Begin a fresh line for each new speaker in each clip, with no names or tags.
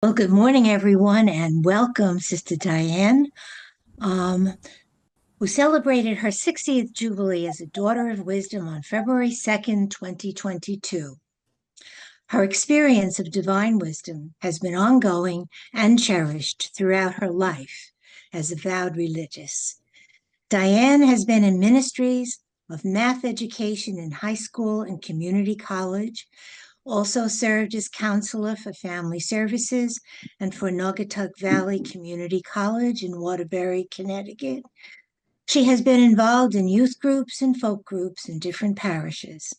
Well, good morning, everyone, and welcome, Sister Diane, um, who celebrated her 60th Jubilee as a Daughter of Wisdom on February 2nd, 2022. Her experience of divine wisdom has been ongoing and cherished throughout her life as a vowed religious. Diane has been in ministries of math education in high school and community college, also served as counselor for family services and for Naugatuck Valley Community College in Waterbury, Connecticut. She has been involved in youth groups and folk groups in different parishes.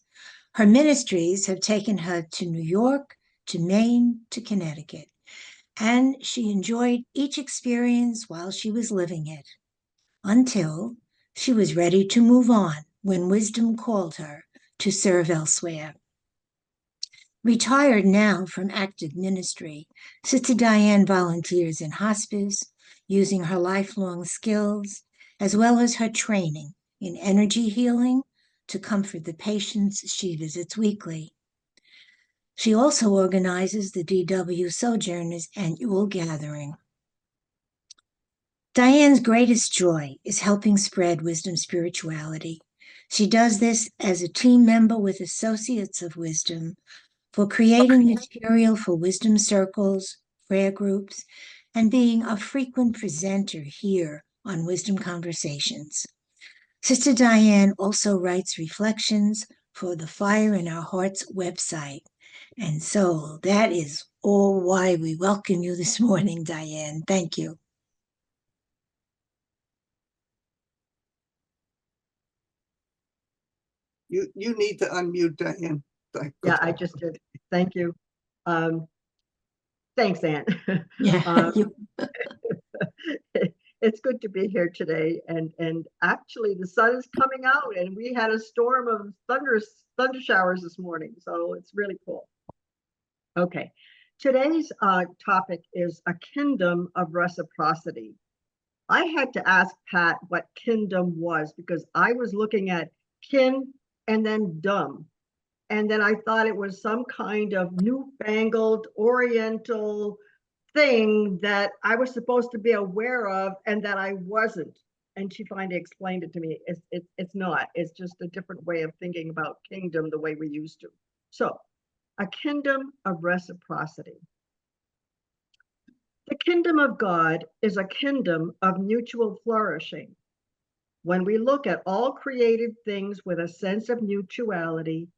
Her ministries have taken her to New York, to Maine, to Connecticut, and she enjoyed each experience while she was living it until she was ready to move on when wisdom called her to serve elsewhere. Retired now from active ministry, Sister Diane volunteers in hospice, using her lifelong skills as well as her training in energy healing to comfort the patients she visits weekly. She also organizes the DW Sojourners annual gathering. Diane's greatest joy is helping spread wisdom spirituality. She does this as a team member with Associates of Wisdom for creating material for wisdom circles, prayer groups, and being a frequent presenter here on Wisdom Conversations. Sister Diane also writes reflections for the Fire in Our Hearts website. And so that is all why we welcome you this morning, Diane. Thank you.
You need to unmute, Diane.
Yeah, I just did. Thank you. Thanks, Anne.
Yeah.
It's good to be here today, and actually the sun is coming out, and we had a storm of thunder showers this morning, so it's really cool. Okay, today's topic is a kingdom of reciprocity. I had to ask Pat what kingdom was because I was looking at kin and then dumb. And then I thought it was some kind of newfangled oriental thing that I was supposed to be aware of and that I wasn't. And she finally explained it to me. It's not. It's just a different way of thinking about kingdom the way we used to. So, a kingdom of reciprocity. The kingdom of God is a kingdom of mutual flourishing. When we look at all created things with a sense of mutuality,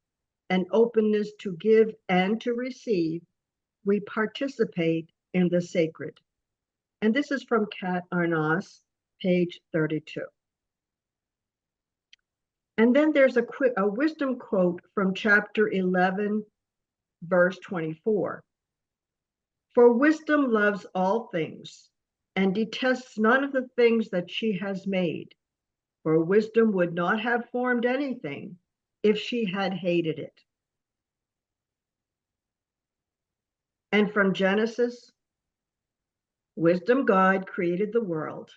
and openness to give and to receive, we participate in the sacred. And this is from Kat Arnaz, page 32. And then there's a wisdom quote from chapter 11, verse 24. For wisdom loves all things and detests none of the things that she has made. For wisdom would not have formed anything if she had hated it. And from Genesis, wisdom God created the world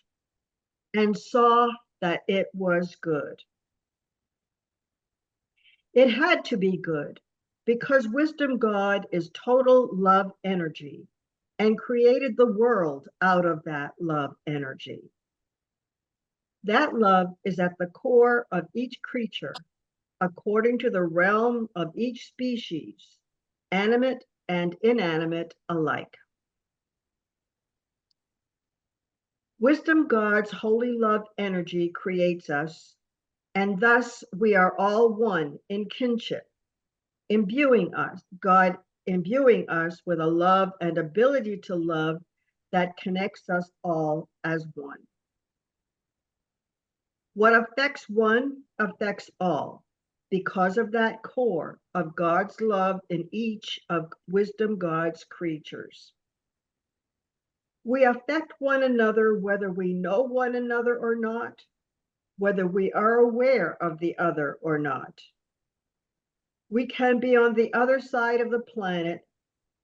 and saw that it was good. It had to be good because wisdom God is total love energy and created the world out of that love energy. That love is at the core of each creature, according to the realm of each species, animate and inanimate alike. Wisdom God's holy love energy creates us, and thus we are all one in kinship, God imbuing us with a love and ability to love that connects us all as one. What affects one affects all because of that core of God's love in each of Wisdom God's creatures. We affect one another whether we know one another or not, whether we are aware of the other or not. We can be on the other side of the planet,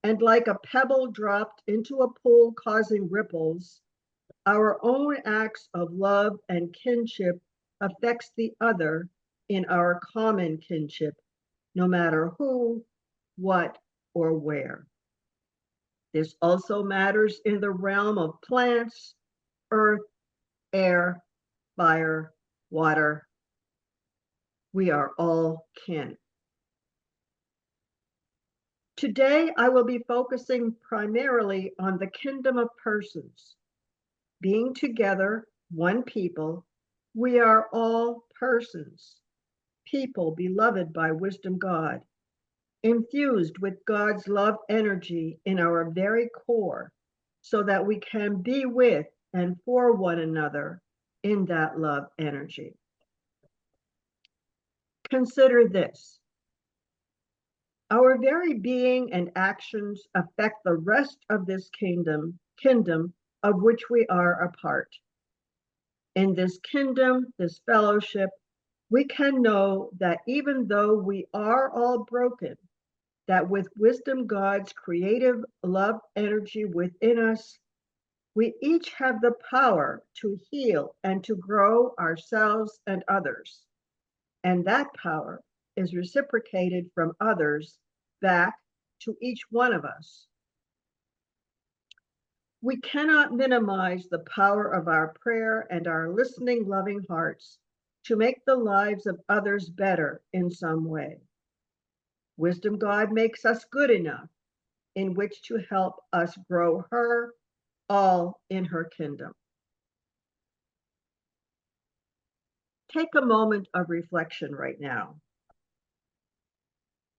and like a pebble dropped into a pool causing ripples, our own acts of love and kinship affects the other in our common kinship, no matter who, what, or where. This also matters in the realm of plants, earth, air, fire, water. We are all kin. Today, I will be focusing primarily on the kingdom of persons. Being together, one people, we are all persons, people beloved by wisdom God, infused with God's love energy in our very core, so that we can be with and for one another in that love energy. Consider this. Our very being and actions affect the rest of this kingdom of which we are a part. In this kingdom, this fellowship, we can know that even though we are all broken, that with wisdom, God's creative love energy within us, we each have the power to heal and to grow ourselves and others. And that power is reciprocated from others back to each one of us. We cannot minimize the power of our prayer and our listening, loving hearts to make the lives of others better in some way. Wisdom God makes us good enough in which to help us grow her all in her kingdom. Take a moment of reflection right now.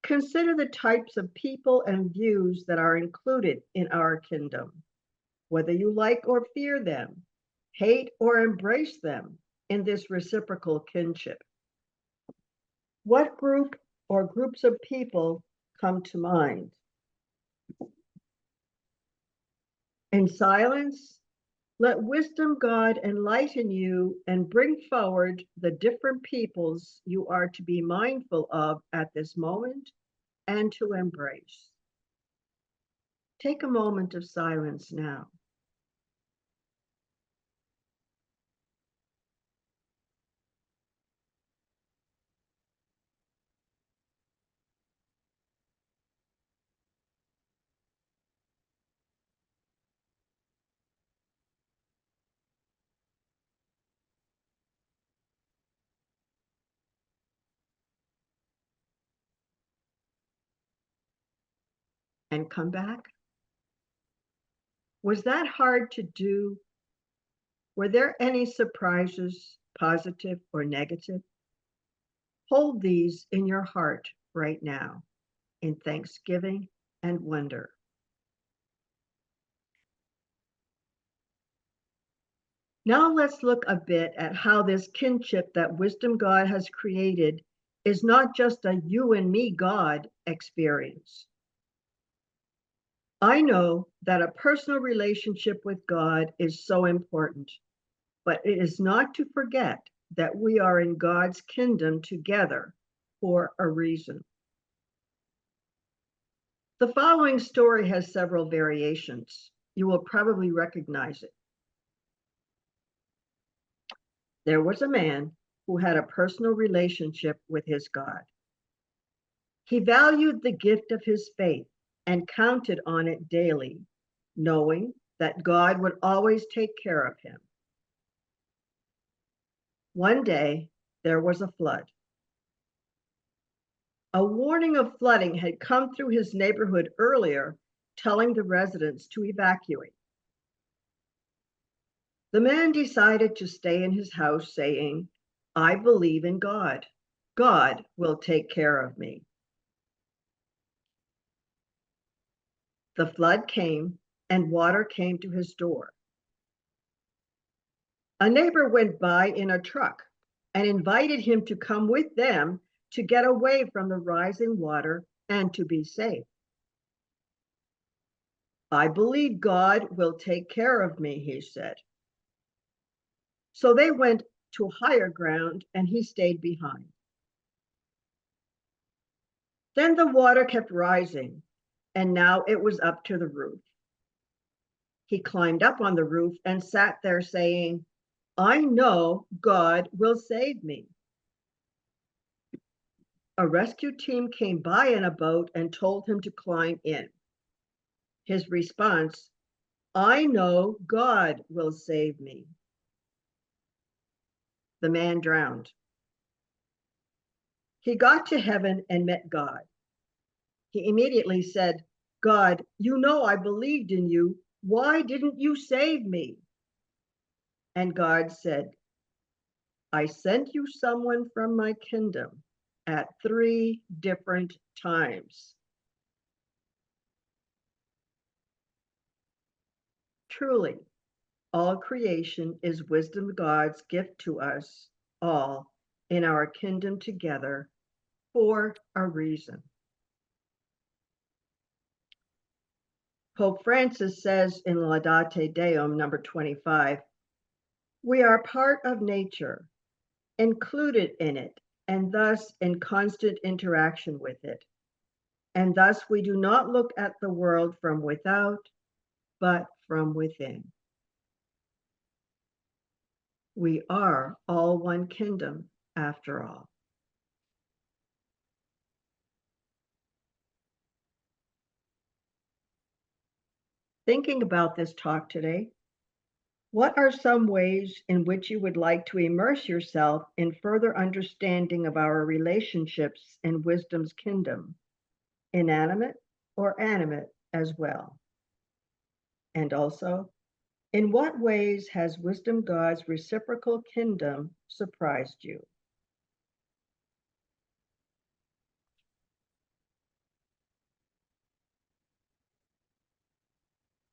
Consider the types of people and views that are included in our kingdom, whether you like or fear them, hate or embrace them in this reciprocal kinship. What group or groups of people come to mind? In silence, let wisdom God enlighten you and bring forward the different peoples you are to be mindful of at this moment and to embrace. Take a moment of silence now. And come back. Was that hard to do? Were there any surprises, positive or negative? Hold these in your heart right now in thanksgiving and wonder. Now let's look a bit at how this kinship that wisdom God has created is not just a you and me God experience. I know that a personal relationship with God is so important, but it is not to forget that we are in God's kingdom together for a reason. The following story has several variations. You will probably recognize it. There was a man who had a personal relationship with his God. He valued the gift of his faith and counted on it daily, knowing that God would always take care of him. One day, there was a flood. A warning of flooding had come through his neighborhood earlier, telling the residents to evacuate. The man decided to stay in his house, saying, "I believe in God. God will take care of me." The flood came and water came to his door. A neighbor went by in a truck and invited him to come with them to get away from the rising water and to be safe. "I believe God will take care of me," he said. So they went to higher ground and he stayed behind. Then the water kept rising, and now it was up to the roof. He climbed up on the roof and sat there saying, "I know God will save me." A rescue team came by in a boat and told him to climb in. His response, I know God will save me. The man drowned. He got to heaven and met God. He immediately said, God, you know I believed in you. Why didn't you save me? And God said, I sent you someone from my kingdom at 3 different times. Truly, all creation is wisdom God's gift to us all in our kingdom together for a reason. Pope Francis says in Laudate Deum number 25, we are part of nature, included in it, and thus in constant interaction with it. And thus we do not look at the world from without, but from within. We are all one kingdom after all. Thinking about this talk today, what are some ways in which you would like to immerse yourself in further understanding of our relationships in wisdom's kingdom, inanimate or animate as well? And also, in what ways has wisdom God's reciprocal kingdom surprised you?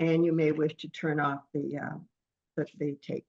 And you may wish to turn off the tape.